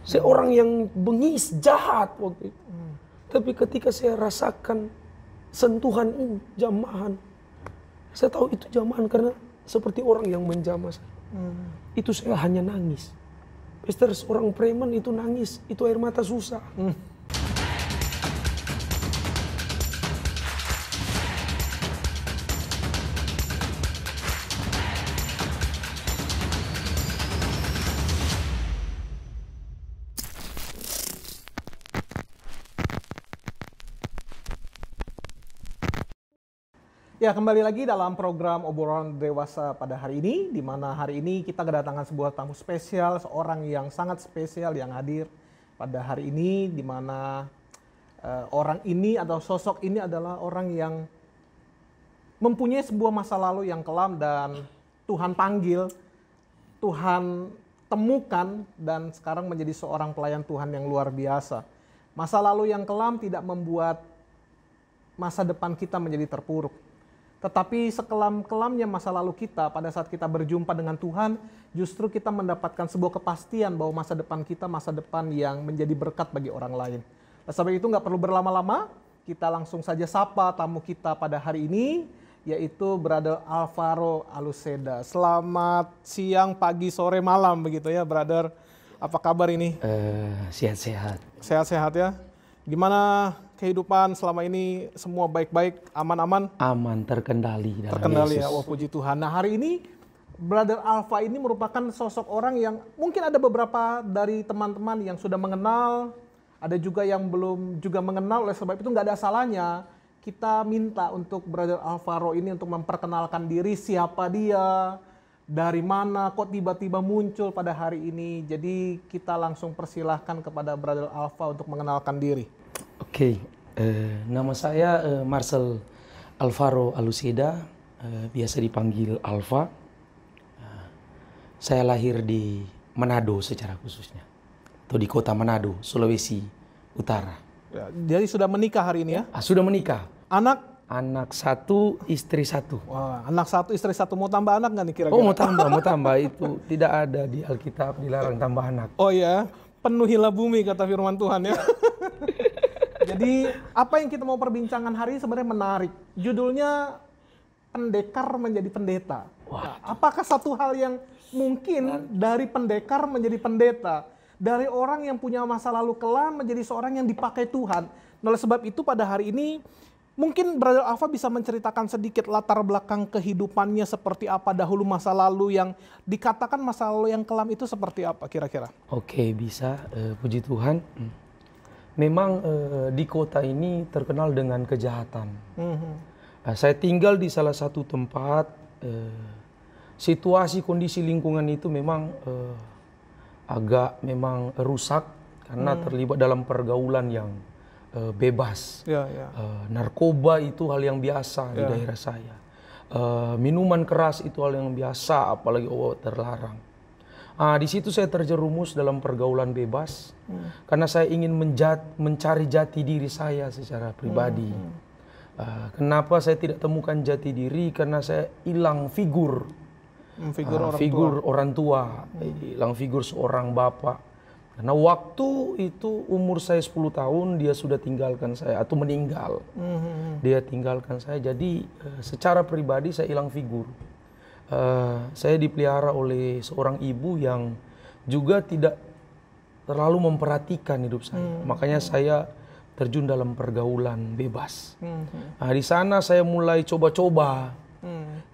Saya orang yang bengis, jahat waktu itu. Tapi ketika saya rasakan sentuhan ini, jamahan, saya tahu itu jamahan karena seperti orang yang menjamah saya. Itu saya hanya nangis. Pastor, seorang preman itu nangis, itu air mata susah. Ya, kembali lagi dalam program Obrolan Dewasa pada hari ini, di mana hari ini kita kedatangan sebuah tamu spesial, seorang yang sangat spesial yang hadir pada hari ini, di mana orang ini atau sosok ini adalah orang yang mempunyai sebuah masa lalu yang kelam dan Tuhan panggil, Tuhan temukan, dan sekarang menjadi seorang pelayan Tuhan yang luar biasa. Masa lalu yang kelam tidak membuat masa depan kita menjadi terpuruk. Tetapi sekelam-kelamnya masa lalu kita, pada saat kita berjumpa dengan Tuhan, justru kita mendapatkan sebuah kepastian bahwa masa depan kita, masa depan yang menjadi berkat bagi orang lain. Nah, sebab itu nggak perlu berlama-lama, kita langsung saja sapa tamu kita pada hari ini, yaitu Brother Alvaro Aluceda. Selamat siang, pagi, sore, malam begitu ya, Brother. Apa kabar ini? Sehat-sehat. Sehat-sehat ya. Gimana kehidupan selama ini, semua baik-baik, aman-aman? Aman, terkendali. Terkendali ya, wah puji Tuhan. Nah hari ini Brother Alva ini merupakan sosok orang yang mungkin ada beberapa dari teman-teman yang sudah mengenal, ada juga yang belum juga mengenal, oleh sebab itu nggak ada salahnya kita minta untuk Brother Alvaro ini untuk memperkenalkan diri, siapa dia, dari mana, kok tiba-tiba muncul pada hari ini. Jadi kita langsung persilahkan kepada Brother Alva untuk mengenalkan diri. Oke, nama saya Marcel Alvaro Aluceda, biasa dipanggil Alva. Saya lahir di Manado secara khususnya, atau di kota Manado, Sulawesi Utara. Ya, jadi sudah menikah hari ini ya? Sudah menikah. Anak? Anak satu, istri satu. Wah, anak satu, istri satu. Mau tambah anak nggak nih kira-kira? Oh, mau tambah. Itu tidak ada di Alkitab, dilarang tambah anak. Oh ya, penuhilah bumi kata firman Tuhan ya. Jadi apa yang kita mau perbincangkan hari ini sebenarnya menarik. Judulnya pendekar menjadi pendeta. Wah. Apakah satu hal yang mungkin dari pendekar menjadi pendeta, dari orang yang punya masa lalu kelam menjadi seorang yang dipakai Tuhan. Oleh sebab itu pada hari ini mungkin Brother Alva bisa menceritakan sedikit latar belakang kehidupannya seperti apa dahulu, masa lalu yang dikatakan masa lalu yang kelam itu seperti apa kira-kira? Oke, bisa. Puji Tuhan. Memang di kota ini terkenal dengan kejahatan. Saya tinggal di salah satu tempat, situasi kondisi lingkungan itu memang agak memang rusak karena terlibat dalam pergaulan yang bebas. Narkoba itu hal yang biasa di daerah saya. Minuman keras itu hal yang biasa, apalagi obat terlarang. Di situ saya terjerumus dalam pergaulan bebas karena saya ingin mencari jati diri saya secara pribadi. Kenapa saya tidak temukan jati diri? Karena saya hilang figur orang tua, hilang figur seorang bapak. Karena waktu itu umur saya 10 tahun dia sudah tinggalkan saya atau meninggal. Dia tinggalkan saya, jadi secara pribadi saya hilang figur. Saya dipelihara oleh seorang ibu yang juga tidak terlalu memperhatikan hidup saya. Makanya saya terjun dalam pergaulan bebas. Di sana saya mulai coba-coba.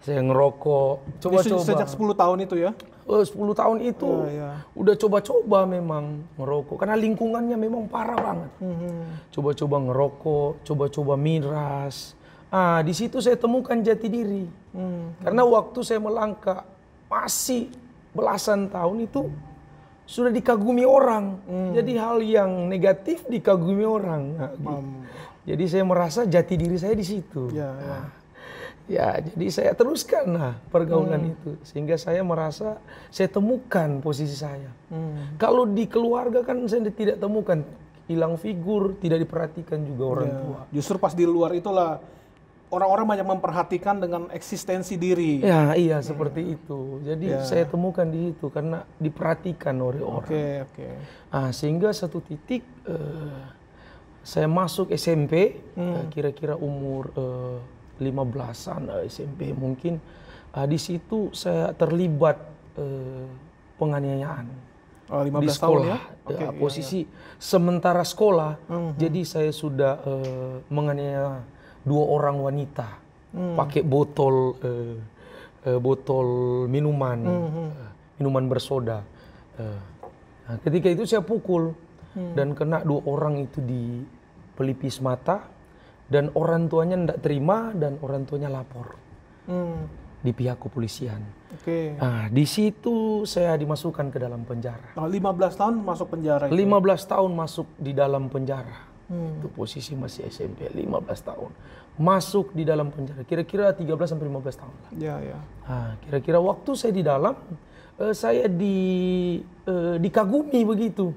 Saya ngerokok, coba-coba. Sejak 10 tahun itu ya? 10 tahun itu udah coba-coba memang ngerokok. Karena lingkungannya memang parah banget. Coba-coba ngerokok, coba-coba miras. Di situ saya temukan jati diri. Karena waktu saya melangkah masih belasan tahun itu sudah dikagumi orang. Jadi hal yang negatif dikagumi orang. Jadi saya merasa jati diri saya di situ. Jadi saya teruskan pergaulan itu. Sehingga saya merasa saya temukan posisi saya. Kalau di keluarga kan saya tidak temukan. Hilang figur, tidak diperhatikan juga orang tua. Justru pas di luar itulah orang-orang banyak memperhatikan dengan eksistensi diri. Ya, iya seperti itu. Jadi saya temukan di itu karena diperhatikan oleh orang. Sehingga satu titik saya masuk SMP, kira-kira umur 15-an SMP mungkin. Di situ saya terlibat penganiayaan. Oh, 15 di sekolah, tahun ya? Posisi sementara sekolah, jadi saya sudah menganiaya 2 orang wanita, pakai botol minuman, minuman bersoda. Nah, ketika itu saya pukul dan kena 2 orang itu di pelipis mata, dan orang tuanya tidak terima dan orang tuanya lapor di pihak kepolisian. Nah, di situ saya dimasukkan ke dalam penjara. 15 tahun masuk penjara itu? 15 tahun masuk di dalam penjara. Itu posisi masih SMP, 15 tahun. Masuk di dalam penjara, kira-kira 13-15 tahun. Nah, kira-kira waktu saya di dalam, saya dikagumi begitu.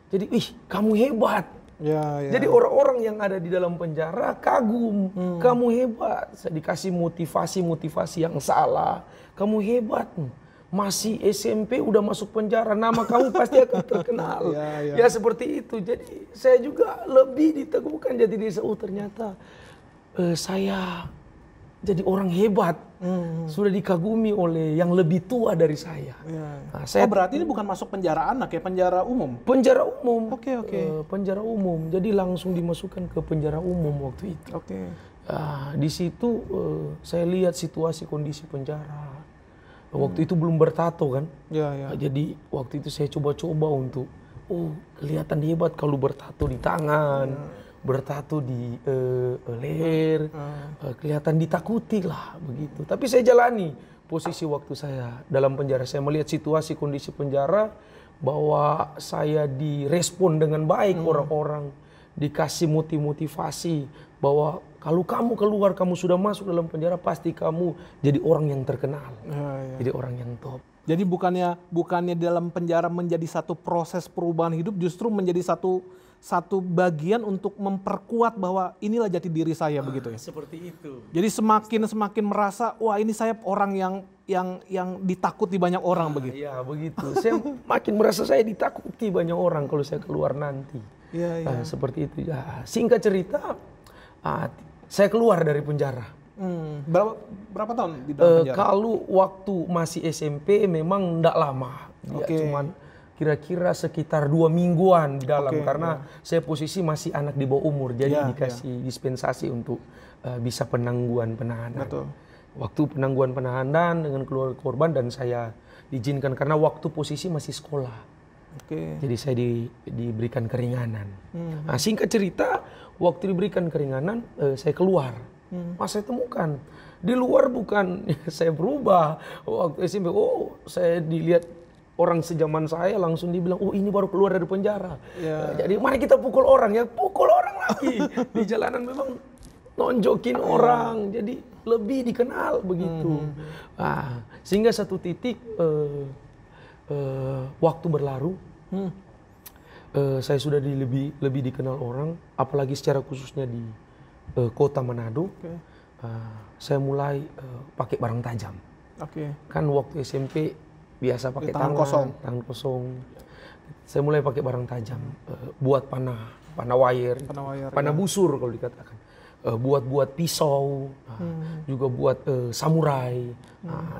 Jadi, ih kamu hebat. Jadi orang-orang yang ada di dalam penjara kagum, kamu hebat. Saya dikasih motivasi yang salah. Kamu hebat, masih SMP udah masuk penjara, nama kamu pasti akan terkenal. Ya seperti itu. Jadi saya juga lebih diteguhkan. Jadi ternyata saya jadi orang hebat. Sudah dikagumi oleh yang lebih tua dari saya. Nah, berarti ini bukan masuk penjara anak ya, penjara umum? Penjara umum. Penjara umum. Jadi langsung dimasukkan ke penjara umum waktu itu. Di situ saya lihat situasi kondisi penjara. Waktu itu belum bertato kan. Jadi waktu itu saya coba-coba untuk, kelihatan hebat kalau bertato di tangan. Bertato di leher, kelihatan ditakuti lah begitu. Tapi saya jalani posisi waktu saya dalam penjara. Saya melihat situasi kondisi penjara bahwa saya direspon dengan baik orang-orang, dikasih motivasi bahwa kalau kamu keluar, kamu sudah masuk dalam penjara, pasti kamu jadi orang yang terkenal, jadi orang yang top. Jadi bukannya dalam penjara menjadi satu proses perubahan hidup, justru menjadi satu bagian untuk memperkuat bahwa inilah jati diri saya begitu ya. Seperti itu. Jadi semakin merasa wah ini saya orang yang ditakuti banyak orang begitu. Iya begitu. Saya makin merasa saya ditakuti banyak orang kalau saya keluar nanti. Seperti itu ya. Singkat cerita, saya keluar dari penjara. Berapa tahun di dalam penjara? Kalau waktu masih SMP memang tidak lama. Cuman kira-kira sekitar 2 mingguan di dalam, karena saya posisi masih anak di bawah umur, jadi dikasih dispensasi untuk bisa penangguhan penahanan. Waktu penangguhan penahanan dengan keluarga korban dan saya diizinkan karena waktu posisi masih sekolah. Jadi saya diberikan keringanan. Nah, singkat cerita, waktu diberikan keringanan, saya keluar. Saya temukan di luar bukan saya berubah. Waktu SMP, saya dilihat orang sejaman saya langsung dibilang, ini baru keluar dari penjara. Jadi mari kita pukul orang ya, pukul orang lagi. Di jalanan memang nonjokin orang, jadi lebih dikenal begitu. Sehingga satu titik waktu berlalu, saya sudah lebih dikenal orang, apalagi secara khususnya di kota Manado. Saya mulai pakai barang tajam. Kan waktu SMP biasa pakai tangan kosong. Saya mulai pakai barang tajam, buat panah wire, panah busur kalau dikatakan, buat pisau, juga buat samurai.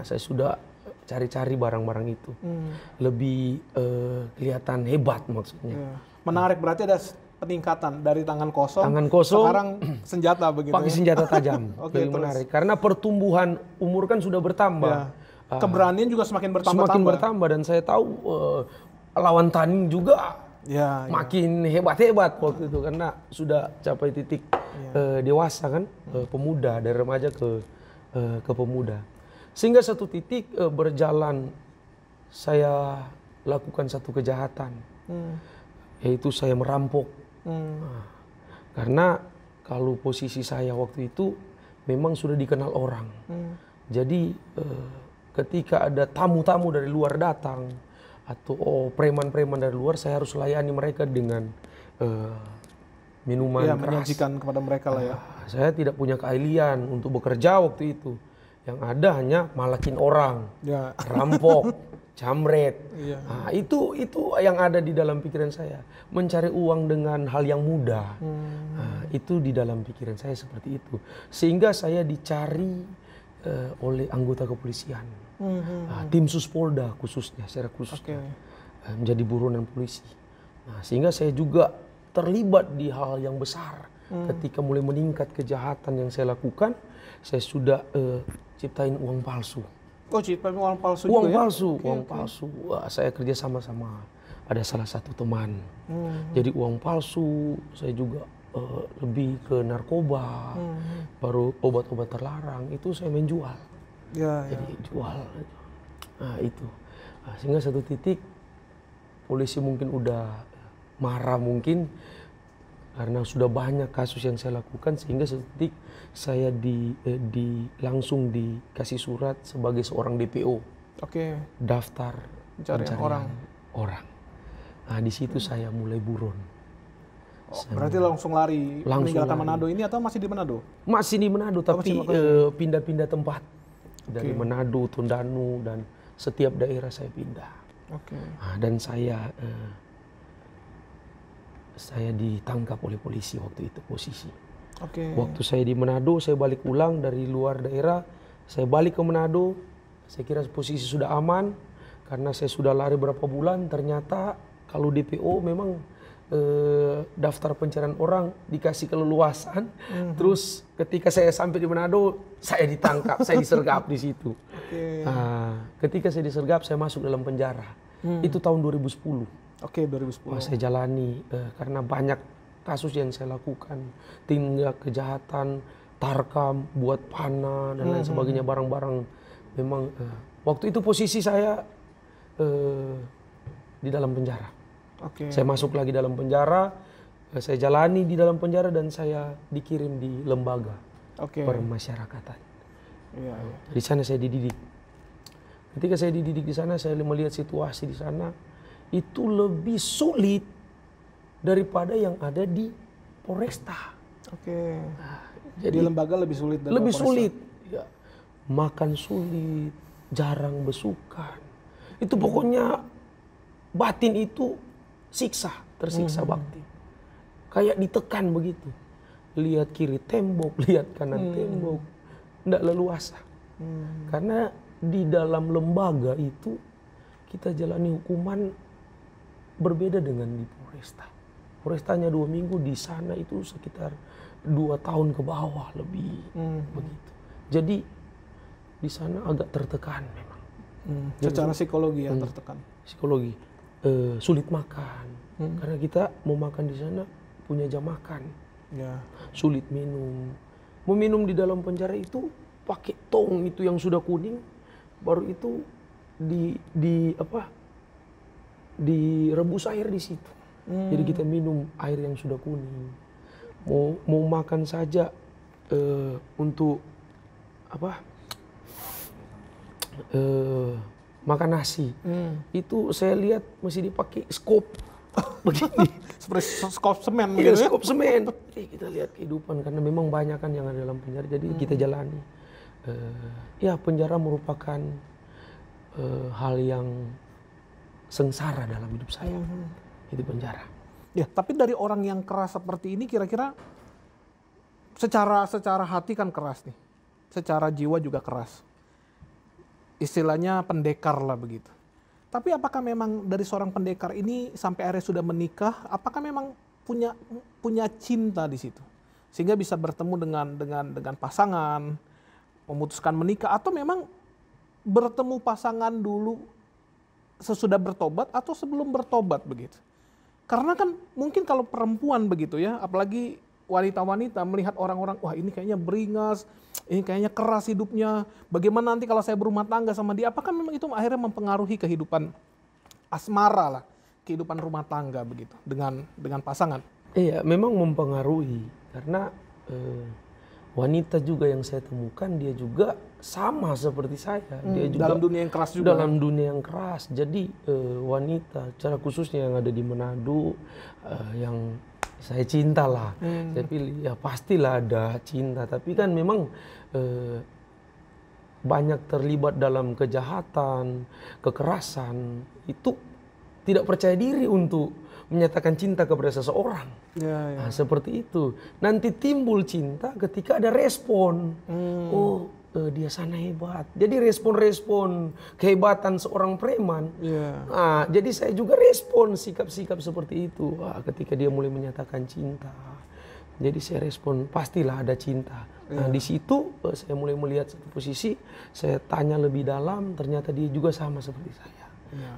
Saya sudah cari-cari barang-barang itu, lebih kelihatan hebat maksudnya. Menarik, berarti ada peningkatan dari tangan kosong sekarang senjata begitu. Pakai senjata tajam. Lebih menarik karena pertumbuhan umur kan sudah bertambah. Keberanian juga semakin bertambah dan saya tahu lawan tanding juga makin hebat-hebat waktu itu karena sudah capai titik dewasa kan, pemuda, dari remaja ke pemuda. Sehingga satu titik berjalan saya lakukan satu kejahatan, yaitu saya merampok. Karena kalau posisi saya waktu itu memang sudah dikenal orang. Jadi ketika ada tamu-tamu dari luar datang atau preman-preman dari luar, saya harus layani mereka dengan minuman ya, keras. menyajikan kepada mereka lah ya. Saya tidak punya keahlian untuk bekerja waktu itu. Yang ada hanya malakin orang, Ya. rampok, jamret. Iya. Nah, itu yang ada di dalam pikiran saya. Mencari uang dengan hal yang mudah. Nah, itu di dalam pikiran saya seperti itu. Sehingga saya dicari oleh anggota kepolisian. Tim Suspolda khususnya, secara khusus. Menjadi buronan polisi. Nah, sehingga saya juga terlibat di hal yang besar. Ketika mulai meningkat kejahatan yang saya lakukan, saya sudah ciptain uang palsu. Oh, ciptain uang palsu uang juga palsu, ya? uang palsu. Wah, saya kerja sama ada salah satu teman. Jadi uang palsu, saya juga lebih ke narkoba, baru obat-obat terlarang itu saya menjual. Jadi jual. Nah itu, sehingga satu titik polisi mungkin udah marah mungkin karena sudah banyak kasus yang saya lakukan, sehingga satu titik saya langsung dikasih surat sebagai seorang DPO. Daftar pencarian orang. Nah di situ saya mulai buron. Berarti langsung lari meninggalkan Manado ini atau masih di Manado? Masih di Manado, tapi pindah-pindah tempat. Dari Manado, Tondano, dan setiap daerah saya pindah. Nah, dan saya ditangkap oleh polisi waktu itu posisi. Waktu saya di Manado, saya balik ulang dari luar daerah, saya balik ke Manado, saya kira posisi sudah aman, karena saya sudah lari berapa bulan, ternyata kalau DPO memang daftar pencarian orang dikasih keleluasan, terus ketika saya sampai di Manado, saya ditangkap, saya disergap di situ. Ketika saya disergap, saya masuk dalam penjara. Itu tahun 2010. 2010. Saya jalani karena banyak kasus yang saya lakukan, tindak kejahatan, tarkam, buat panah dan lain sebagainya, barang-barang. Memang waktu itu posisi saya di dalam penjara. Saya masuk lagi dalam penjara, saya jalani di dalam penjara dan saya dikirim di lembaga permasyarakatan. Di sana saya dididik. Ketika saya dididik di sana, saya melihat situasi di sana itu lebih sulit daripada yang ada di Polresta. Jadi lembaga lebih sulit. Lebih sulit. Ya. Makan sulit, jarang besukan. Itu pokoknya batin itu tersiksa bakti. Kayak ditekan begitu. Lihat kiri tembok, lihat kanan tembok. Tidak leluasa. Karena di dalam lembaga itu kita jalani hukuman berbeda dengan di Polresta. Polrestanya 2 minggu, di sana itu sekitar 2 tahun ke bawah lebih begitu. Jadi di sana agak tertekan memang. Secara psikologi ya tertekan. Psikologi, sulit makan karena kita mau makan di sana punya jam makan. Sulit minum. Meminum di dalam penjara itu pakai tong itu yang sudah kuning, baru itu direbus air di situ. Jadi kita minum air yang sudah kuning. Mau makan saja untuk makan nasi. Itu saya lihat masih dipakai skop begini. Seperti skop semen gitu ya. Skop semen. Kita lihat kehidupan karena memang banyak kan yang ada dalam penjara. Jadi kita jalani. Ya penjara merupakan hal yang sengsara dalam hidup saya. Itu penjara. Ya, tapi dari orang yang keras seperti ini kira-kira secara hati kan keras nih. Secara jiwa juga keras. Istilahnya pendekar lah begitu. Tapi apakah memang dari seorang pendekar ini sampai akhirnya sudah menikah, apakah memang punya cinta di situ? Sehingga bisa bertemu dengan pasangan, memutuskan menikah, atau memang bertemu pasangan dulu sesudah bertobat atau sebelum bertobat begitu? Karena kan mungkin kalau perempuan begitu ya, apalagi wanita-wanita melihat orang-orang, wah ini kayaknya beringas, ini kayaknya keras hidupnya. Bagaimana nanti kalau saya berumah tangga sama dia? Apakah memang itu akhirnya mempengaruhi kehidupan asmara lah, kehidupan rumah tangga begitu dengan pasangan? Iya, memang mempengaruhi karena wanita juga yang saya temukan dia juga sama seperti saya. Dia juga dalam dunia yang keras juga. Dalam dunia yang keras. Jadi wanita, secara khususnya yang ada di Manado, yang Saya cinta lah. Saya pilih, ya pastilah ada cinta. Tapi kan memang banyak terlibat dalam kejahatan, kekerasan. Itu tidak percaya diri untuk menyatakan cinta kepada seseorang. Nah, seperti itu. Nanti timbul cinta ketika ada respon. Oh, dia sana hebat. Jadi respon-respon kehebatan seorang preman. Nah, jadi saya juga respon sikap-sikap seperti itu. Ketika dia mulai menyatakan cinta. Jadi saya respon, pastilah ada cinta. Nah, di situ saya mulai melihat satu posisi, saya tanya lebih dalam, ternyata dia juga sama seperti saya.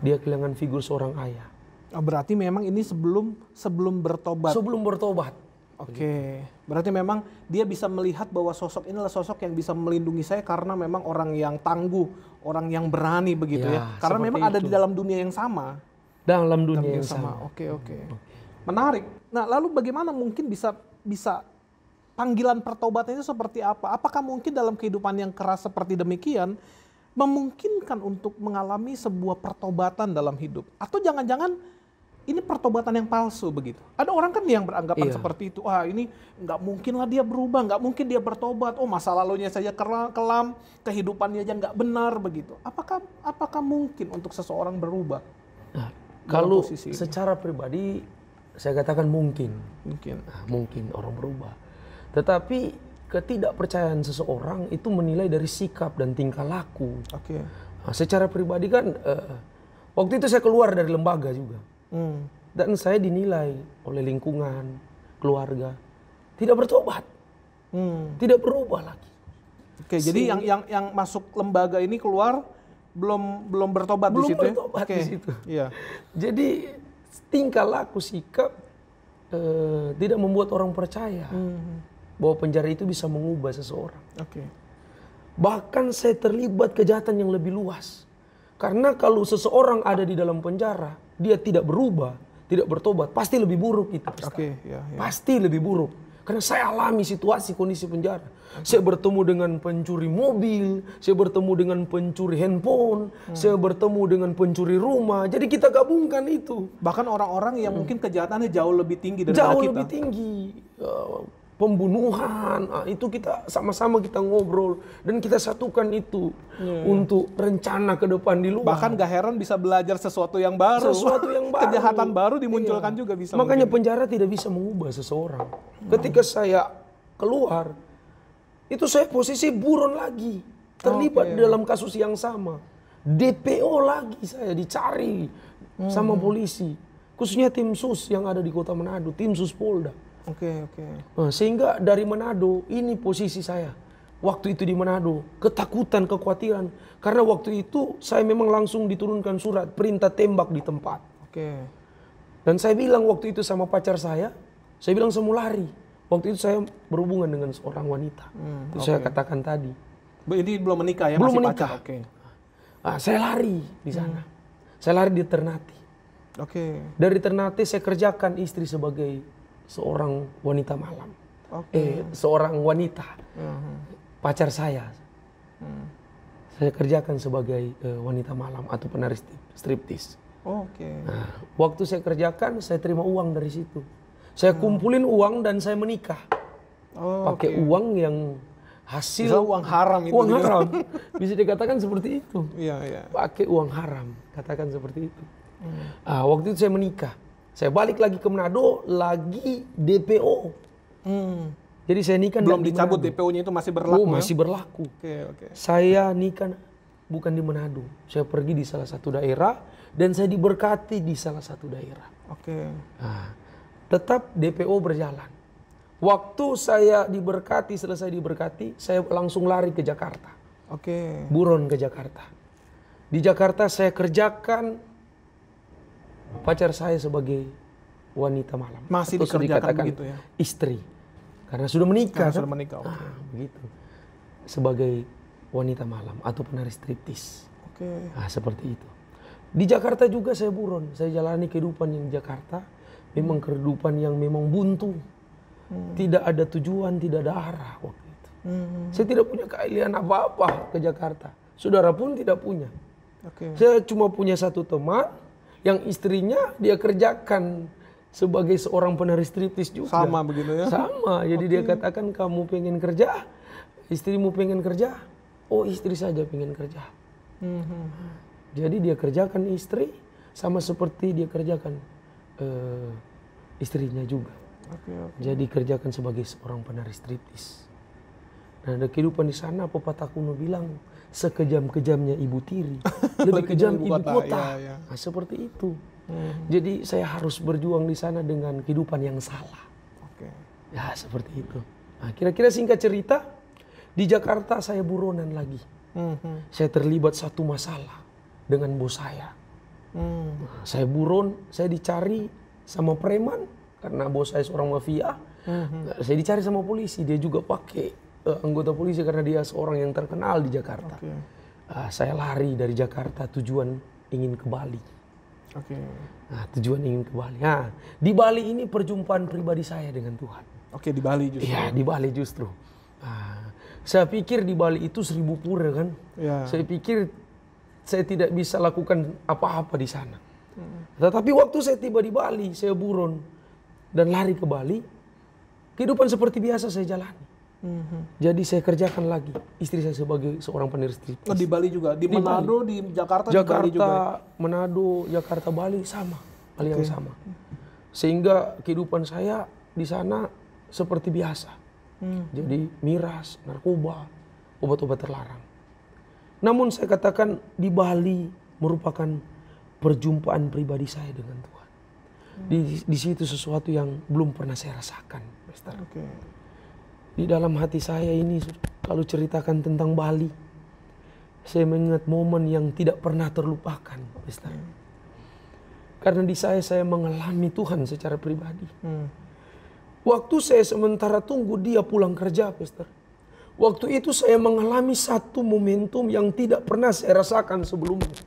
Dia kehilangan figur seorang ayah. Berarti memang ini sebelum bertobat. Sebelum bertobat. Oke. Berarti memang dia bisa melihat bahwa sosok ini adalah sosok yang bisa melindungi saya karena memang orang yang tangguh, orang yang berani begitu ya. Karena memang ada di dalam dunia yang sama. Dalam dunia yang sama. Oke. Menarik. Nah, lalu bagaimana mungkin bisa panggilan pertobatan itu seperti apa? Apakah mungkin dalam kehidupan yang keras seperti demikian memungkinkan untuk mengalami sebuah pertobatan dalam hidup? Atau jangan-jangan ini pertobatan yang palsu begitu? Ada orang kan yang beranggapan seperti itu. Ini nggak mungkin lah dia berubah, nggak mungkin dia bertobat. Oh, masa lalunya saja kelam, kehidupannya aja nggak benar begitu. Apakah mungkin untuk seseorang berubah? Nah, kalau secara pribadi saya katakan mungkin. Mungkin orang berubah. Tetapi ketidakpercayaan seseorang itu menilai dari sikap dan tingkah laku. Nah, secara pribadi kan waktu itu saya keluar dari lembaga juga. Dan saya dinilai oleh lingkungan, keluarga tidak bertobat, tidak berubah lagi. Jadi yang masuk lembaga ini keluar belum bertobat di situ. Belum bertobat di situ. Jadi tingkah laku, sikap tidak membuat orang percaya bahwa penjara itu bisa mengubah seseorang. Bahkan saya terlibat kejahatan yang lebih luas. Karena kalau seseorang ada di dalam penjara, dia tidak berubah, tidak bertobat, pasti lebih buruk itu. Pasti lebih buruk. Karena saya alami situasi kondisi penjara. Saya bertemu dengan pencuri mobil, saya bertemu dengan pencuri handphone, saya bertemu dengan pencuri rumah. Jadi kita gabungkan itu. Bahkan orang-orang yang mungkin kejahatannya jauh lebih tinggi dari kita. Jauh lebih tinggi. Pembunuhan, itu kita sama-sama kita ngobrol dan kita satukan itu untuk rencana ke depan di luar. Bahkan gak heran bisa belajar sesuatu yang baru. Kejahatan baru dimunculkan juga bisa. Makanya penjara tidak bisa mengubah seseorang. Ketika saya keluar, itu saya posisi buron lagi, terlibat dalam kasus yang sama. DPO lagi saya dicari sama polisi, khususnya tim sus yang ada di Kota Manado, tim sus Polda. Nah, sehingga dari Manado, ini posisi saya. Waktu itu di Manado, ketakutan, kekhawatiran. Karena waktu itu saya memang langsung diturunkan surat, perintah tembak di tempat. Dan saya bilang waktu itu sama pacar saya bilang saya mau lari. Waktu itu saya berhubungan dengan seorang wanita. Itu saya katakan tadi. Ini belum menikah ya? Belum masih menikah. Pacar. Saya lari di sana. Saya lari di Ternate. Dari Ternate saya kerjakan istri sebagai seorang wanita malam, seorang wanita, pacar saya. Saya kerjakan sebagai wanita malam atau penari striptis. Nah, waktu saya kerjakan, saya terima uang dari situ. Saya kumpulin uang dan saya menikah. Pakai uang yang hasil uang haram itu. Uang haram, bisa dikatakan seperti itu. Pakai uang haram, katakan seperti itu. Waktu itu saya menikah. Saya balik lagi ke Manado, lagi DPO. Jadi saya nikah belum dicabut, DPO-nya itu masih berlaku. Masih berlaku. Saya nikah bukan di Manado. Saya pergi di salah satu daerah dan saya diberkati di salah satu daerah. Tetap DPO berjalan. Waktu saya diberkati, selesai diberkati, saya langsung lari ke Jakarta. Buron ke Jakarta. Di Jakarta saya kerjakan pacar saya sebagai wanita malam. Masih dikerjakan begitu ya? Istri. Karena sudah menikah. Sudah menikah, begitu. Sebagai wanita malam atau penari striptis. Seperti itu. Di Jakarta juga saya buron. Saya jalani kehidupan yang di Jakarta. Memang kehidupan yang memang buntu. Tidak ada tujuan, tidak ada arah waktu itu. Saya tidak punya keahlian apa-apa ke Jakarta. Saudara pun tidak punya. Saya cuma punya satu teman yang istrinya dia kerjakan sebagai seorang penari striptis juga. Sama begitu ya? Sama. Jadi dia katakan, kamu pengen kerja, istrimu pengen kerja, oh istri saja pengen kerja. Jadi dia kerjakan istri sama seperti dia kerjakan istrinya juga. Jadi kerjakan sebagai seorang penari striptis. Nah, ada kehidupan di sana, pepatah kuno bilang sekejam-kejamnya ibu tiri, lebih kejam ibu kota. Ya. Nah, seperti itu. Jadi saya harus berjuang di sana dengan kehidupan yang salah. Ya, seperti itu. Nah, kira-kira singkat cerita, di Jakarta saya buronan lagi. Saya terlibat satu masalah dengan bos saya. Nah, saya buron, saya dicari sama preman karena bos saya seorang mafia. Saya dicari sama polisi, dia juga pakai anggota polisi karena dia seorang yang terkenal di Jakarta. Saya lari dari Jakarta, tujuan ingin ke Bali. Nah, tujuan ingin ke Bali. Nah, di Bali ini perjumpaan pribadi saya dengan Tuhan. Di Bali justru. Iya, di Bali justru. Saya pikir di Bali itu 1000 pura kan. Saya pikir saya tidak bisa lakukan apa-apa di sana. Tetapi waktu saya tiba di Bali, saya buron dan lari ke Bali, kehidupan seperti biasa saya jalani. Jadi saya kerjakan lagi istri saya sebagai seorang penari striptis. Di Bali juga, di Manado, di Jakarta, di Bali juga. Manado, Jakarta, Bali sama, hal yang sama. Sehingga kehidupan saya di sana seperti biasa. Jadi miras, narkoba, obat-obat terlarang. Namun saya katakan di Bali merupakan perjumpaan pribadi saya dengan Tuhan. Di situ sesuatu yang belum pernah saya rasakan, Pastor. Di dalam hati saya ini, kalau ceritakan tentang Bali, saya mengingat momen yang tidak pernah terlupakan, Pastor. Karena di saya mengalami Tuhan secara pribadi. Waktu saya sementara tunggu dia pulang kerja, Pastor. Waktu itu saya mengalami satu momentum yang tidak pernah saya rasakan sebelumnya.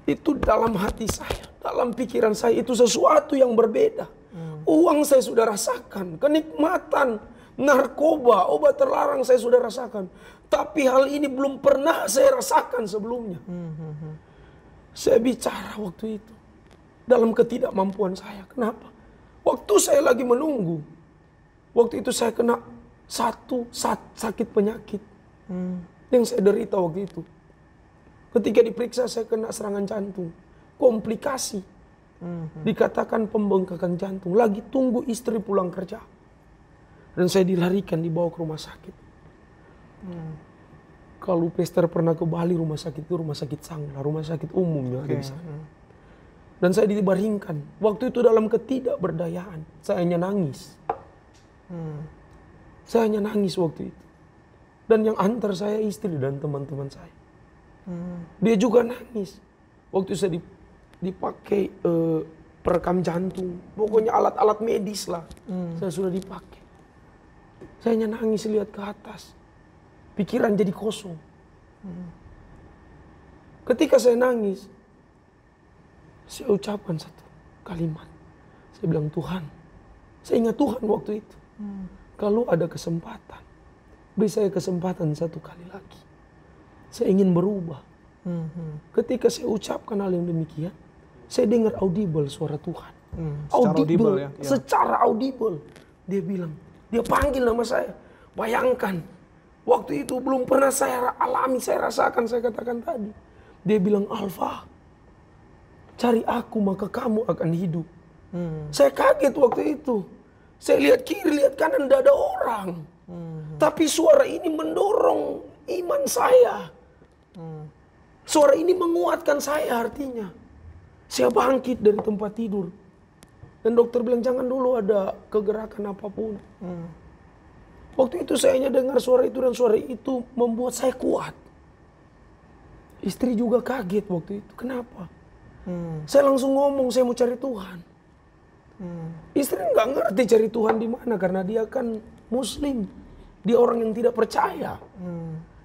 Itu dalam hati saya, dalam pikiran saya itu sesuatu yang berbeda. Uang saya sudah rasakan, kenikmatan, narkoba, obat terlarang saya sudah rasakan. Tapi hal ini belum pernah saya rasakan sebelumnya. Saya bicara waktu itu dalam ketidakmampuan saya. Kenapa? Waktu saya lagi menunggu, waktu itu saya kena satu sakit penyakit yang saya derita waktu itu. Ketika diperiksa saya kena serangan jantung, komplikasi. Dikatakan pembengkakan jantung, lagi tunggu istri pulang kerja. Dan saya dilarikan, dibawa ke rumah sakit. Kalau Pastor pernah ke Bali, rumah sakit itu rumah sakit Sangla, rumah sakit umumnya ada di sana. Dan saya dibaringkan. Waktu itu dalam ketidakberdayaan, saya hanya nangis. Saya hanya nangis waktu itu. Dan yang antar saya istri dan teman-teman saya. Dia juga nangis. Waktu saya dipakai perekam jantung, pokoknya alat-alat medis lah, saya sudah dipakai. Saya hanya nangis lihat ke atas, pikiran jadi kosong. Ketika saya nangis, saya ucapkan satu kalimat. Saya bilang, Tuhan, saya ingat Tuhan waktu itu. Kalau ada kesempatan, beri saya kesempatan satu kali lagi. Saya ingin berubah. Ketika saya ucapkan hal yang demikian, saya dengar audible suara Tuhan. Audible ya? Secara audible. Dia bilang, dia panggil nama saya. Bayangkan, waktu itu belum pernah saya alami, saya rasakan, saya katakan tadi. Dia bilang, Alfa, cari aku maka kamu akan hidup. Saya kaget waktu itu. Saya lihat kiri, lihat kanan, tidak ada orang. Tapi suara ini mendorong iman saya. Suara ini menguatkan saya artinya. Saya bangkit dari tempat tidur. Dan dokter bilang jangan dulu ada kegerakan apapun. Waktu itu saya hanya dengar suara itu dan suara itu membuat saya kuat. Istri juga kaget waktu itu. Kenapa? Saya langsung ngomong saya mau cari Tuhan. Istri nggak ngerti cari Tuhan di mana karena dia kan Muslim. Dia orang yang tidak percaya.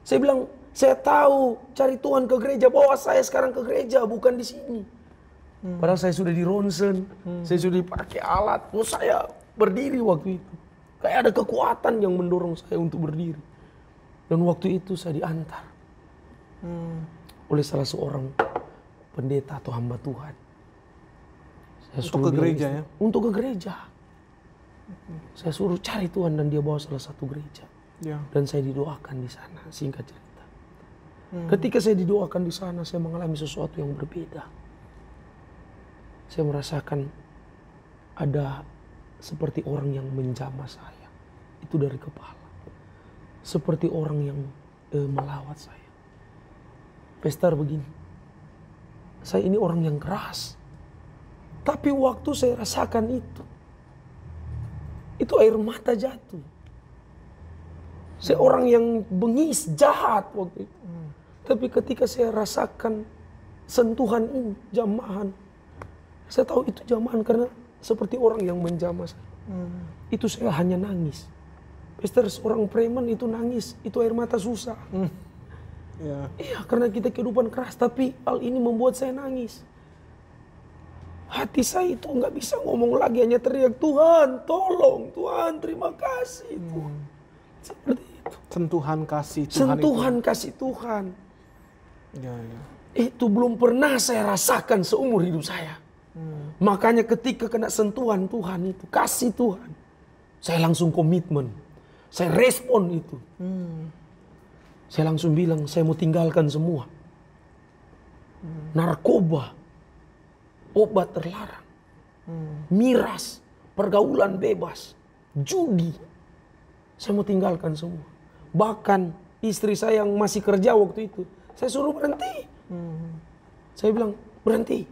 Saya bilang saya tahu cari Tuhan ke gereja. Bawa saya sekarang ke gereja bukan di sini. Padahal saya sudah di ronsen, saya sudah dipakai alat, saya berdiri waktu itu. Kayak ada kekuatan yang mendorong saya untuk berdiri. Dan waktu itu saya diantar oleh salah seorang pendeta atau hamba Tuhan. Untuk ke gereja ya? Untuk ke gereja. Saya suruh cari Tuhan dan dia bawa salah satu gereja. Ya. Dan saya didoakan di sana, singkat cerita. Ketika saya didoakan di sana, saya mengalami sesuatu yang berbeda. Saya merasakan ada seperti orang yang menjamah saya. Itu dari kepala. Seperti orang yang melawat saya. Pastor begini, saya ini orang yang keras. Tapi waktu saya rasakan itu air mata jatuh. Saya orang yang bengis, jahat waktu itu. Tapi ketika saya rasakan sentuhan ini, jamahan, saya tahu itu jamahan karena seperti orang yang menjamah saya. Itu saya hanya nangis. Pastor, seorang preman itu nangis, itu air mata susah. Iya, karena kita kehidupan keras, tapi hal ini membuat saya nangis. Hati saya itu nggak bisa ngomong lagi, hanya teriak, Tuhan tolong, Tuhan terima kasih. Tuhan. Seperti itu. Sentuhan kasih Tuhan. Sentuhan kasih Tuhan. Ya. Itu belum pernah saya rasakan seumur hidup saya. Makanya ketika kena sentuhan Tuhan itu, kasih Tuhan, saya langsung komitmen. Saya respon itu. Saya langsung bilang, saya mau tinggalkan semua. Narkoba, obat terlarang, miras, pergaulan bebas, judi. Saya mau tinggalkan semua. Bahkan istri saya yang masih kerja waktu itu, saya suruh berhenti. Saya bilang, berhenti.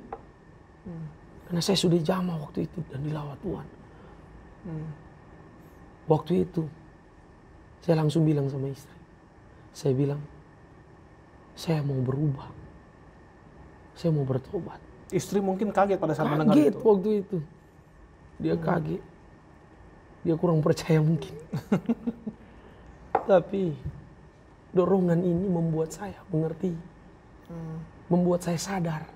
Karena saya sudah jamah waktu itu dan dilawat Tuhan. Waktu itu, saya langsung bilang sama istri. Saya bilang, saya mau berubah. Saya mau bertobat. Istri mungkin kaget pada saat mendengar itu. Kaget waktu itu. Dia kaget. Dia kurang percaya mungkin. Tapi dorongan ini membuat saya mengerti. Membuat saya sadar.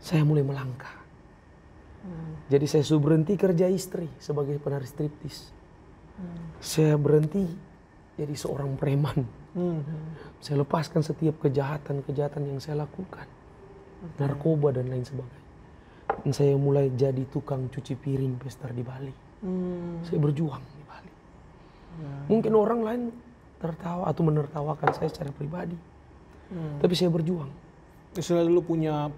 Saya mulai melangkah. Jadi saya sudah berhenti kerja istri sebagai penari striptis. Saya berhenti jadi seorang preman. Saya lepaskan setiap kejahatan-kejahatan yang saya lakukan. Narkoba dan lain sebagainya. Dan saya mulai jadi tukang cuci piring pesta di Bali. Saya berjuang di Bali. Mungkin orang lain tertawa atau menertawakan saya secara pribadi. Tapi saya berjuang. Istilah dulu punya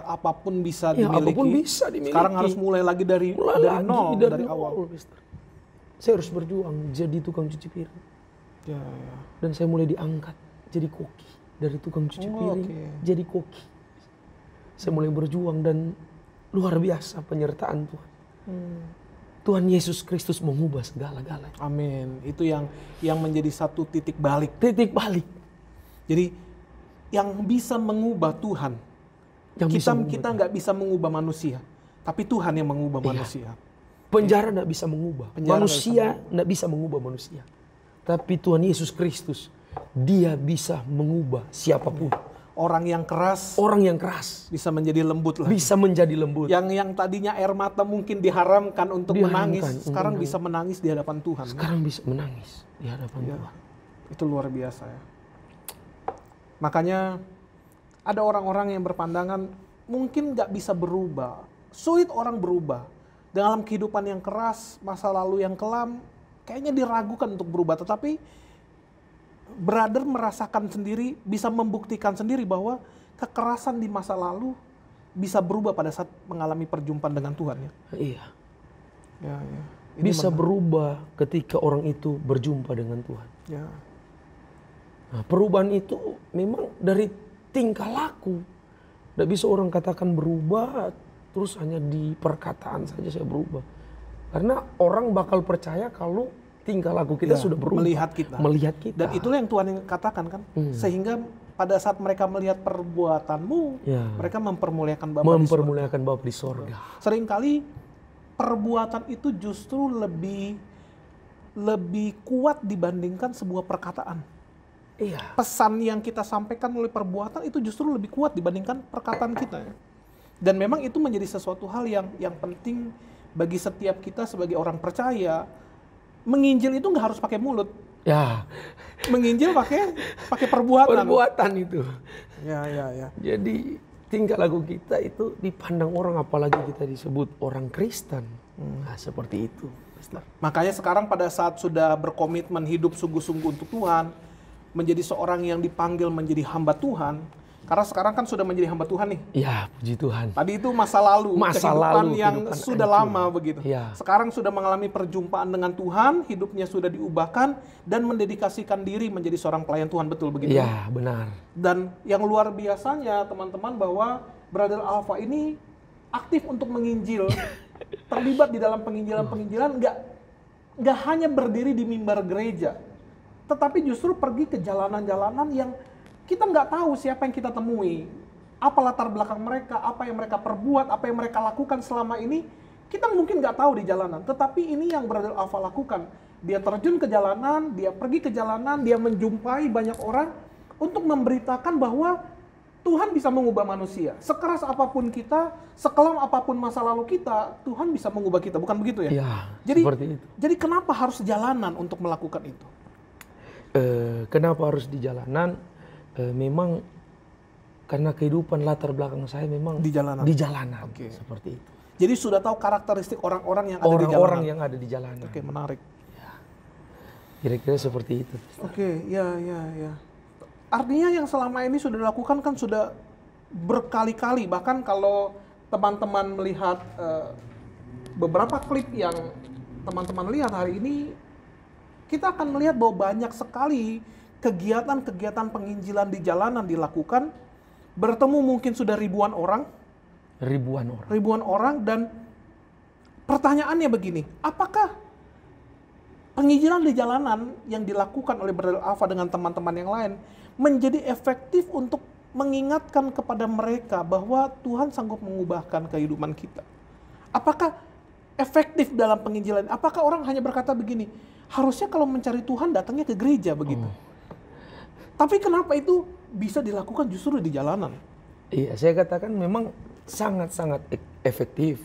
apapun bisa dimiliki. Apapun bisa dimiliki. Sekarang harus mulai lagi dari nol, dari awal. Saya harus berjuang jadi tukang cuci piring. Ya. Dan saya mulai diangkat jadi koki. Dari tukang cuci piring jadi koki. Saya mulai berjuang dan luar biasa penyertaan Tuhan. Tuhan Yesus Kristus mengubah segala-galanya. Amin. Itu yang menjadi satu titik balik. Titik balik. Jadi yang bisa mengubah Tuhan. Kita nggak bisa mengubah manusia, tapi Tuhan yang mengubah manusia. Penjara nggak bisa mengubah. Manusia nggak bisa mengubah manusia. Tapi Tuhan Yesus Kristus, Dia bisa mengubah siapapun. Orang yang keras bisa menjadi lembut lagi. Bisa menjadi lembut. Yang tadinya air mata mungkin diharamkan untuk menangis, sekarang bisa menangis di hadapan Tuhan. Sekarang bisa menangis di hadapan Tuhan. Itu luar biasa ya. Makanya ada orang-orang yang berpandangan mungkin nggak bisa berubah, sulit orang berubah. Dalam kehidupan yang keras, masa lalu yang kelam, kayaknya diragukan untuk berubah. Tetapi brother merasakan sendiri, bisa membuktikan sendiri bahwa kekerasan di masa lalu bisa berubah pada saat mengalami perjumpaan dengan Tuhan. Ya? Iya. Ya. Bisa berubah ketika orang itu berjumpa dengan Tuhan. Ya. Nah, perubahan itu memang dari tingkah laku. Tidak bisa orang katakan berubah, terus hanya di perkataan saja saya berubah. Karena orang bakal percaya kalau tingkah laku kita sudah berubah. Melihat kita. Dan itulah yang Tuhan katakan kan. Sehingga pada saat mereka melihat perbuatanmu, mereka mempermuliakan Bapa di sorga. Seringkali perbuatan itu justru lebih kuat dibandingkan sebuah perkataan. Iya. Pesan yang kita sampaikan oleh perbuatan itu justru lebih kuat dibandingkan perkataan kita. Dan memang itu menjadi sesuatu hal yang penting bagi setiap kita sebagai orang percaya. Menginjil itu nggak harus pakai mulut. Ya. Menginjil pakai perbuatan. Perbuatan itu. Ya. Jadi tingkah laku kita itu dipandang orang, apalagi kita disebut orang Kristen. Nah, seperti itu. Makanya sekarang pada saat sudah berkomitmen hidup sungguh-sungguh untuk Tuhan, menjadi seorang yang dipanggil menjadi hamba Tuhan, karena sekarang kan sudah menjadi hamba Tuhan nih. Ya, puji Tuhan. Tadi itu masa lalu, kehidupan yang sudah lama begitu. Ya. Sekarang sudah mengalami perjumpaan dengan Tuhan, hidupnya sudah diubahkan dan mendedikasikan diri menjadi seorang pelayan Tuhan, betul begitu? Ya, benar. Dan yang luar biasanya teman-teman bahwa Brother Alpha ini aktif untuk menginjil, terlibat di dalam penginjilan-penginjilan, nggak hanya berdiri di mimbar gereja, tetapi justru pergi ke jalanan-jalanan yang kita nggak tahu siapa yang kita temui, apa latar belakang mereka, apa yang mereka perbuat, apa yang mereka lakukan selama ini, kita mungkin nggak tahu di jalanan. Tetapi ini yang Brother Alpha lakukan. Dia terjun ke jalanan, dia pergi ke jalanan, dia menjumpai banyak orang untuk memberitakan bahwa Tuhan bisa mengubah manusia. Sekeras apapun kita, sekelam apapun masa lalu kita, Tuhan bisa mengubah kita. Bukan begitu ya? Ya, jadi, seperti itu. Jadi kenapa harus jalanan untuk melakukan itu? Kenapa harus di jalanan? Memang karena kehidupan latar belakang saya memang di jalanan. Okay. Seperti itu. Jadi sudah tahu karakteristik orang-orang yang ada di jalanan. Orang-orang yang ada di jalanan. Oke, menarik. Ya. Kira-kira seperti itu. Oke, ya. Artinya yang selama ini sudah dilakukan kan sudah berkali-kali. Bahkan kalau teman-teman melihat beberapa klip yang teman-teman lihat hari ini, kita akan melihat bahwa banyak sekali kegiatan-kegiatan penginjilan di jalanan dilakukan, bertemu mungkin sudah ribuan orang, dan pertanyaannya begini, apakah penginjilan di jalanan yang dilakukan oleh Brother Alpha dengan teman-teman yang lain menjadi efektif untuk mengingatkan kepada mereka bahwa Tuhan sanggup mengubahkan kehidupan kita? Apakah efektif dalam penginjilan? Apakah orang hanya berkata begini, harusnya kalau mencari Tuhan datangnya ke gereja begitu? Tapi kenapa itu bisa dilakukan justru di jalanan? Iya, saya katakan memang sangat-sangat efektif.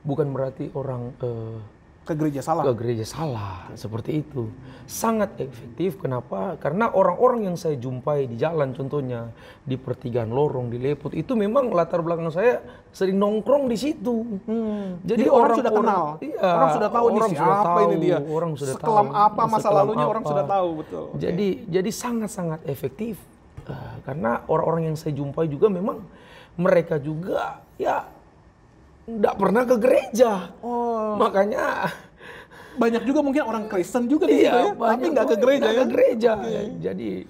Bukan berarti orang ke gereja salah. Seperti itu. Sangat efektif. Kenapa? Karena orang-orang yang saya jumpai di jalan, contohnya di pertigaan lorong, di Leput, itu memang latar belakang saya sering nongkrong di situ. Jadi orang sudah kenal. Iya, orang sudah tahu orang nih siapa ini dia. Orang sudah sekelam tahu. apa masa lalunya orang sudah tahu, betul. Jadi sangat-sangat efektif. Karena orang-orang yang saya jumpai juga memang mereka juga ya nggak pernah ke gereja. Makanya banyak juga mungkin orang Kristen juga di situ ya, tapi nggak ke gereja ya. Jadi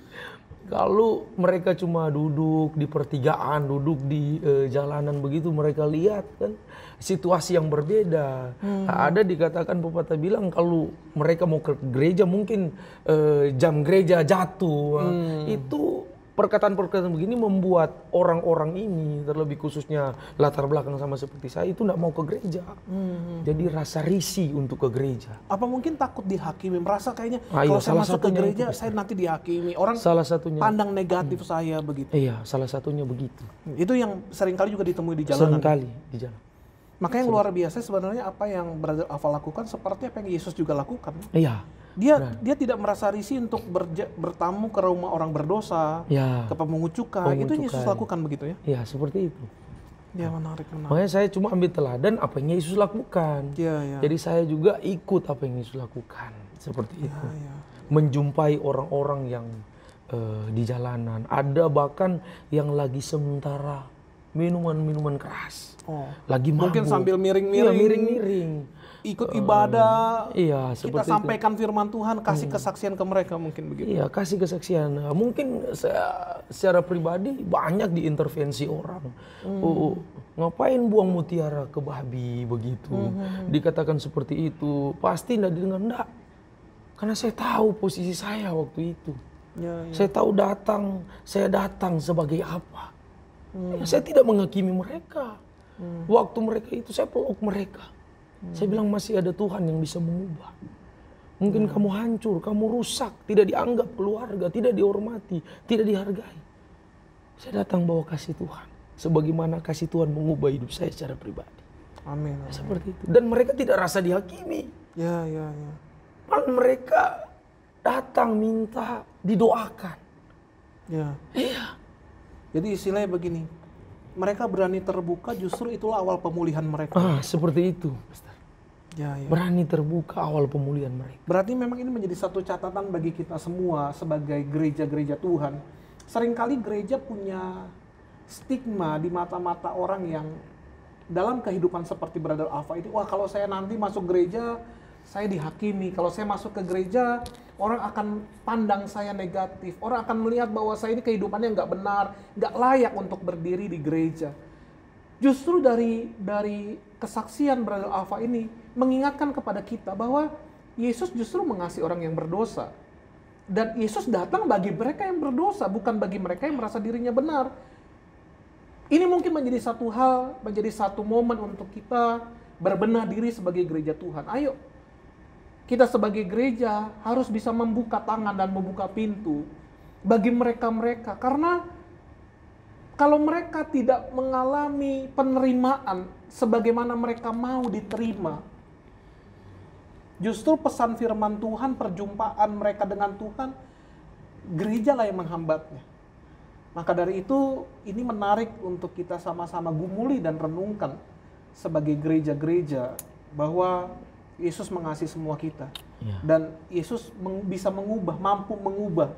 kalau mereka cuma duduk di pertigaan, duduk di jalanan begitu, mereka lihat kan situasi yang berbeda. Ada dikatakan pepatah bilang kalau mereka mau ke gereja mungkin jam gereja jatuh. Itu perkataan-perkataan begini membuat orang-orang ini, terlebih khususnya latar belakang sama seperti saya, itu nggak mau ke gereja. Jadi rasa risih untuk ke gereja. Apa mungkin takut dihakimi, merasa kayaknya kalau saya masuk ke gereja saya nanti dihakimi, orang salah satunya pandang negatif saya begitu. Iya, salah satunya begitu. Itu yang seringkali juga ditemui di jalanan. Seringkali di jalan. Makanya yang luar biasa sebenarnya apa yang Brother Alpha lakukan seperti apa yang Yesus juga lakukan. Iya. Dia tidak merasa risih untuk bertamu ke rumah orang berdosa, ke pemungut cukai. Itu yang Yesus lakukan begitu ya? Iya, seperti itu. Ya, menarik. Makanya saya cuma ambil teladan apa yang Yesus lakukan. Jadi saya juga ikut apa yang Yesus lakukan. Seperti itu. Menjumpai orang-orang yang di jalanan. Ada bahkan yang lagi sementara minuman-minuman keras. Lagi mabuk. Mungkin sambil miring-miring. Ikut ibadah, kita sampaikan firman Tuhan, kasih kesaksian ke mereka mungkin begitu. Iya, kasih kesaksian. Mungkin saya secara pribadi banyak diintervensi orang. Ngapain buang mutiara ke babi begitu? Dikatakan seperti itu, pasti tidak didengar, enggak. Karena saya tahu posisi saya waktu itu. Saya tahu saya datang sebagai apa. Saya tidak menghakimi mereka. Waktu mereka itu saya peluk mereka. Saya bilang masih ada Tuhan yang bisa mengubah. Mungkin kamu hancur, kamu rusak, tidak dianggap keluarga, tidak dihormati, tidak dihargai. Saya datang bawa kasih Tuhan. Sebagaimana kasih Tuhan mengubah hidup saya secara pribadi. Amin. Seperti itu. Dan mereka tidak rasa dihakimi. Malah mereka datang minta didoakan. Jadi istilahnya begini, mereka berani terbuka, justru itulah awal pemulihan mereka. Seperti itu, Pastor. Ya. Berani terbuka awal pemulihan mereka. Berarti memang ini menjadi satu catatan bagi kita semua sebagai gereja-gereja Tuhan. Seringkali gereja punya stigma di mata-mata orang yang dalam kehidupan seperti Brother Alpha ini, wah kalau saya nanti masuk gereja, saya dihakimi. Kalau saya masuk ke gereja, orang akan pandang saya negatif. Orang akan melihat bahwa saya ini kehidupannya nggak benar, nggak layak untuk berdiri di gereja. Justru dari kesaksian Brother Alpha ini mengingatkan kepada kita bahwa Yesus justru mengasihi orang yang berdosa. Dan Yesus datang bagi mereka yang berdosa, bukan bagi mereka yang merasa dirinya benar. Ini mungkin menjadi satu hal, menjadi satu momen untuk kita berbenah diri sebagai gereja Tuhan. Ayo, kita sebagai gereja harus bisa membuka tangan dan membuka pintu bagi mereka-mereka. Karena kalau mereka tidak mengalami penerimaan sebagaimana mereka mau diterima, justru pesan firman Tuhan, perjumpaan mereka dengan Tuhan, gereja lah yang menghambatnya. Maka dari itu, ini menarik untuk kita sama-sama gumuli dan renungkan sebagai gereja-gereja bahwa Yesus mengasihi semua kita. Ya. Dan Yesus bisa mengubah, mampu mengubah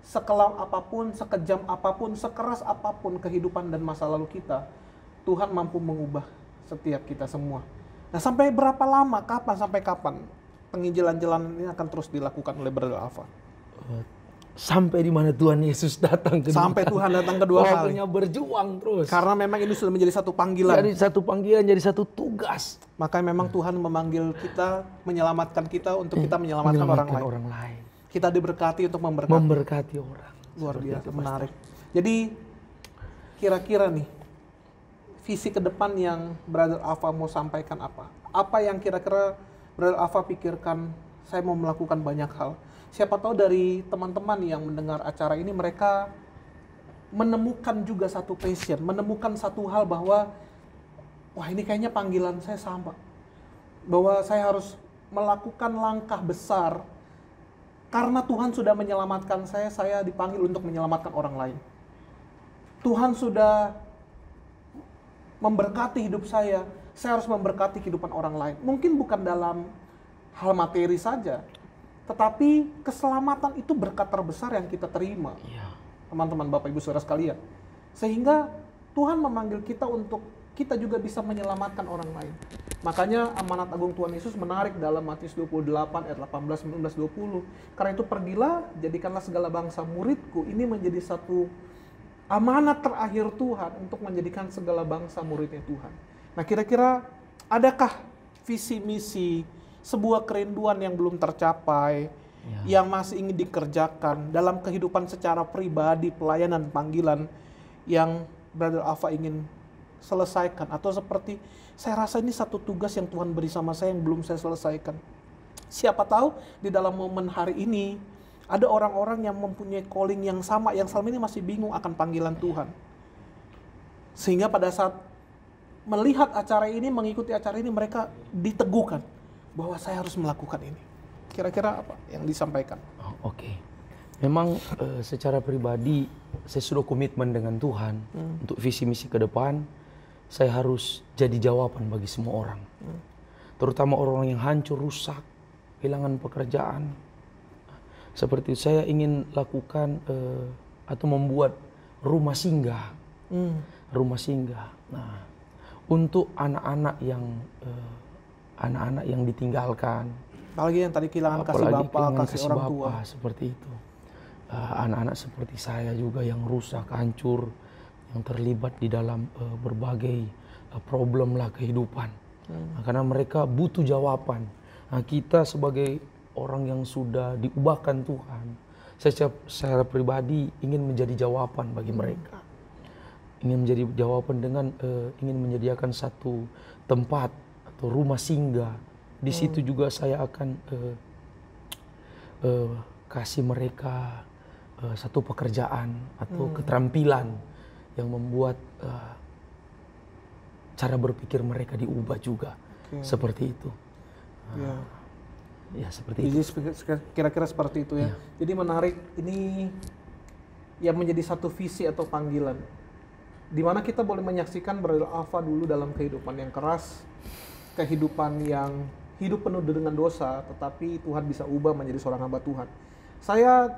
sekelam apapun, sekejam apapun, sekeras apapun kehidupan dan masa lalu kita. Tuhan mampu mengubah setiap kita semua. Nah, sampai berapa lama, kapan, sampai kapan penginjilan-injilan ini akan terus dilakukan oleh Brother Alpha? Sampai di mana Tuhan Yesus datang kedua Sampai kali. Tuhan datang kedua kali. Waktunya berjuang terus. Karena memang ini sudah menjadi satu panggilan. Jadi satu panggilan, jadi satu tugas. Maka memang Tuhan memanggil kita, menyelamatkan kita untuk kita menyelamatkan orang lain. Kita diberkati untuk memberkati orang. Luar biasa, menarik. Jadi kira-kira nih, visi ke depan yang Brother Alpha mau sampaikan apa? Apa yang kira-kira Brother Alpha pikirkan, saya mau melakukan banyak hal. Siapa tahu dari teman-teman yang mendengar acara ini, mereka menemukan juga satu passion, menemukan satu hal bahwa, wah ini kayaknya panggilan saya sama. Bahwa saya harus melakukan langkah besar, karena Tuhan sudah menyelamatkan saya dipanggil untuk menyelamatkan orang lain. Tuhan sudah memberkati hidup saya harus memberkati kehidupan orang lain. Mungkin bukan dalam hal materi saja, tetapi keselamatan itu berkat terbesar yang kita terima. Teman-teman, Bapak Ibu Saudara sekalian. Sehingga Tuhan memanggil kita untuk kita juga bisa menyelamatkan orang lain. Makanya amanat agung Tuhan Yesus menarik dalam Matius 28 ayat 18, 19, 20. Karena itu pergilah, jadikanlah segala bangsa muridku. Ini menjadi satu amanat terakhir Tuhan untuk menjadikan segala bangsa muridnya Tuhan. Nah, kira-kira adakah visi misi, sebuah kerinduan yang belum tercapai, yang masih ingin dikerjakan dalam kehidupan secara pribadi, pelayanan, panggilan yang Brother Alpha ingin selesaikan? Atau seperti, saya rasa ini satu tugas yang Tuhan beri sama saya yang belum saya selesaikan. Siapa tahu di dalam momen hari ini ada orang-orang yang mempunyai calling yang sama, yang selama ini masih bingung akan panggilan Tuhan. Sehingga pada saat melihat acara ini, mengikuti acara ini, mereka diteguhkan bahwa saya harus melakukan ini. Kira-kira apa yang disampaikan? Oke. Memang secara pribadi saya sudah komitmen dengan Tuhan untuk visi misi ke depan. Saya harus jadi jawaban bagi semua orang. Terutama orang yang hancur, rusak, kehilangan pekerjaan. Seperti saya ingin lakukan atau membuat rumah singgah. Rumah singgah. Nah, untuk anak-anak yang ditinggalkan. Apalagi yang tadi kehilangan kasih Bapa, kasih orang tua. Seperti itu. Anak-anak seperti saya juga yang rusak, hancur, yang terlibat di dalam berbagai problem lah kehidupan. Karena mereka butuh jawaban. Nah, kita sebagai orang yang sudah diubahkan Tuhan, saya secara pribadi ingin menjadi jawaban bagi mereka. Ingin menjadi jawaban dengan ingin menyediakan satu tempat atau rumah singgah. Di situ juga saya akan kasih mereka satu pekerjaan atau keterampilan yang membuat cara berpikir mereka diubah juga. Seperti itu. Ya, seperti jadi itu. Kira-kira seperti itu ya. Jadi menarik, ini yang menjadi satu visi atau panggilan. di mana kita boleh menyaksikan Brother Alpha dulu dalam kehidupan yang keras, kehidupan yang hidup penuh dengan dosa, tetapi Tuhan bisa ubah menjadi seorang hamba Tuhan. Saya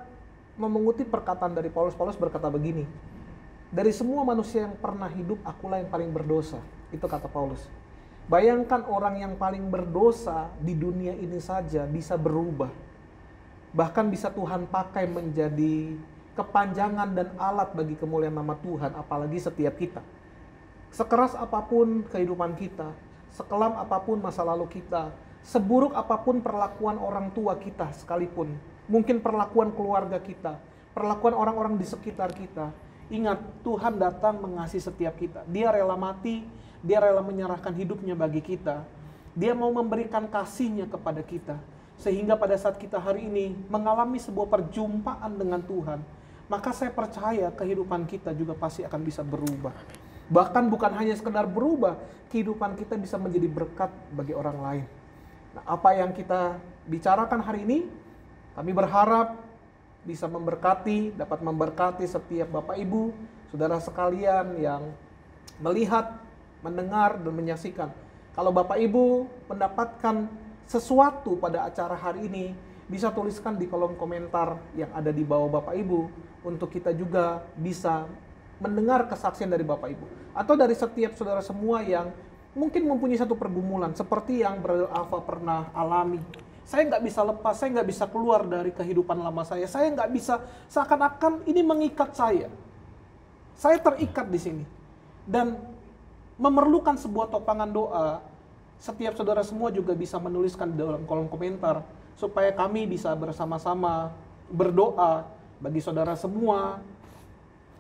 mengutip perkataan dari Paulus. Paulus berkata begini, dari semua manusia yang pernah hidup, akulah yang paling berdosa. Itu kata Paulus. Bayangkan orang yang paling berdosa di dunia ini saja bisa berubah. Bahkan bisa Tuhan pakai menjadi kepanjangan dan alat bagi kemuliaan nama Tuhan, apalagi setiap kita. Sekeras apapun kehidupan kita, sekelam apapun masa lalu kita, seburuk apapun perlakuan orang tua kita sekalipun, mungkin perlakuan keluarga kita, perlakuan orang-orang di sekitar kita, ingat, Tuhan datang mengasihi setiap kita. Dia rela mati, Dia rela menyerahkan hidupnya bagi kita. Dia mau memberikan kasih-Nya kepada kita. Sehingga pada saat kita hari ini mengalami sebuah perjumpaan dengan Tuhan, maka saya percaya kehidupan kita juga pasti akan bisa berubah. Bahkan bukan hanya sekedar berubah, kehidupan kita bisa menjadi berkat bagi orang lain. Nah, apa yang kita bicarakan hari ini, kami berharap bisa memberkati, dapat memberkati setiap Bapak Ibu, saudara sekalian yang melihat, mendengar, dan menyaksikan. Kalau Bapak Ibu mendapatkan sesuatu pada acara hari ini, bisa tuliskan di kolom komentar yang ada di bawah Bapak Ibu, untuk kita juga bisa mendengar kesaksian dari Bapak Ibu. Atau dari setiap saudara semua yang mungkin mempunyai satu pergumulan, seperti yang Brother Alpha pernah alami. Saya nggak bisa lepas, saya nggak bisa keluar dari kehidupan lama saya nggak bisa, seakan-akan ini mengikat saya. Saya terikat di sini. Dan memerlukan sebuah topangan doa. Setiap saudara semua juga bisa menuliskan di dalam kolom komentar, supaya kami bisa bersama-sama berdoa bagi saudara semua,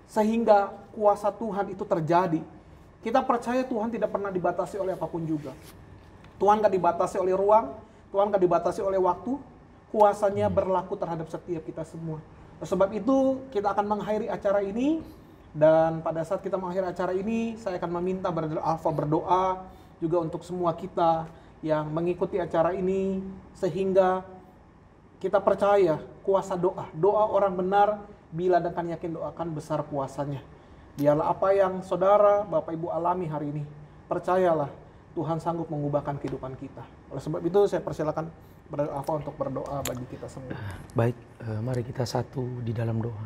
sehingga kuasa Tuhan itu terjadi. Kita percaya Tuhan tidak pernah dibatasi oleh apapun juga. Tuhan gak dibatasi oleh ruang, Tuhan gak dibatasi oleh waktu, kuasanya berlaku terhadap setiap kita semua. Sebab itu kita akan mengakhiri acara ini, dan pada saat kita mengakhiri acara ini, saya akan meminta Brother Alpha berdoa juga untuk semua kita yang mengikuti acara ini, sehingga kita percaya kuasa doa orang benar, bila dengan yakin doakan besar kuasanya. Biarlah apa yang saudara, Bapak Ibu alami hari ini, percayalah Tuhan sanggup mengubahkan kehidupan kita. Oleh sebab itu saya persilakan Brother Alpha untuk berdoa bagi kita semua. Baik, mari kita satu di dalam doa.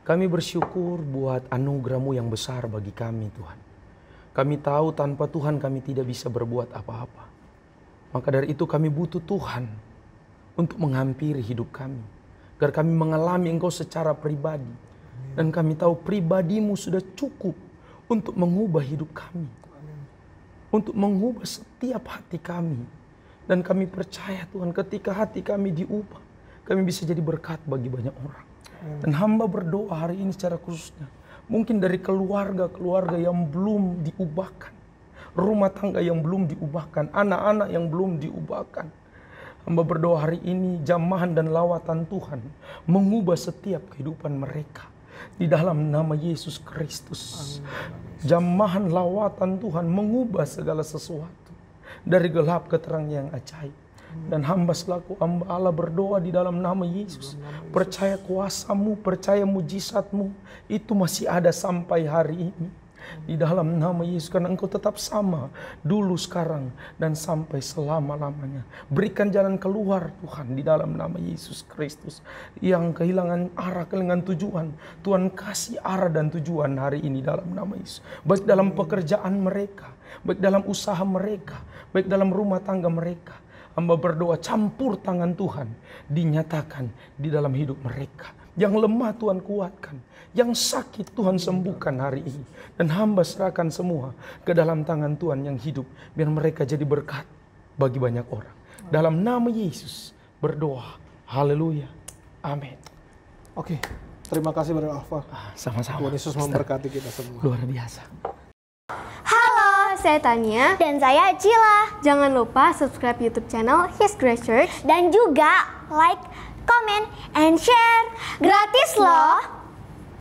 Kami bersyukur buat anugerah-Mu yang besar bagi kami, Tuhan. Kami tahu tanpa Tuhan kami tidak bisa berbuat apa-apa. Maka dari itu kami butuh Tuhan untuk menghampiri hidup kami, agar kami mengalami Engkau secara pribadi. Dan kami tahu pribadi-Mu sudah cukup untuk mengubah hidup kami. Untuk mengubah setiap hati kami. Dan kami percaya Tuhan, ketika hati kami diubah, kami bisa jadi berkat bagi banyak orang. Dan hamba berdoa hari ini secara khususnya, mungkin dari keluarga-keluarga yang belum diubahkan, rumah tangga yang belum diubahkan, anak-anak yang belum diubahkan. Hamba berdoa hari ini jamahan dan lawatan Tuhan mengubah setiap kehidupan mereka. Di dalam nama Yesus Kristus. Jamahan lawatan Tuhan mengubah segala sesuatu. Dari gelap ke terang yang ajaib. Dan hamba selaku hamba Allah berdoa di dalam nama Yesus. Percaya kuasa-Mu, percaya mujizat-Mu itu masih ada sampai hari ini. Di dalam nama Yesus, karena Engkau tetap sama dulu, sekarang, dan sampai selama-lamanya. Berikan jalan keluar Tuhan di dalam nama Yesus Kristus. Yang kehilangan arah, kehilangan tujuan, Tuhan kasih arah dan tujuan hari ini dalam nama Yesus. Baik dalam pekerjaan mereka, baik dalam usaha mereka, baik dalam rumah tangga mereka. Hamba berdoa campur tangan Tuhan dinyatakan di dalam hidup mereka. Yang lemah Tuhan kuatkan, yang sakit Tuhan sembuhkan hari ini. Dan hamba serahkan semua ke dalam tangan Tuhan yang hidup, biar mereka jadi berkat bagi banyak orang. Dalam nama Yesus berdoa. Haleluya. Amin. Oke, terima kasih Brother Alpha. Sama-sama. Tuhan Yesus memberkati kita semua. Luar biasa. Saya Tania. Dan saya Cila. Jangan lupa subscribe YouTube channel His Grace Church. Dan juga like, comment, and share. Gratis loh!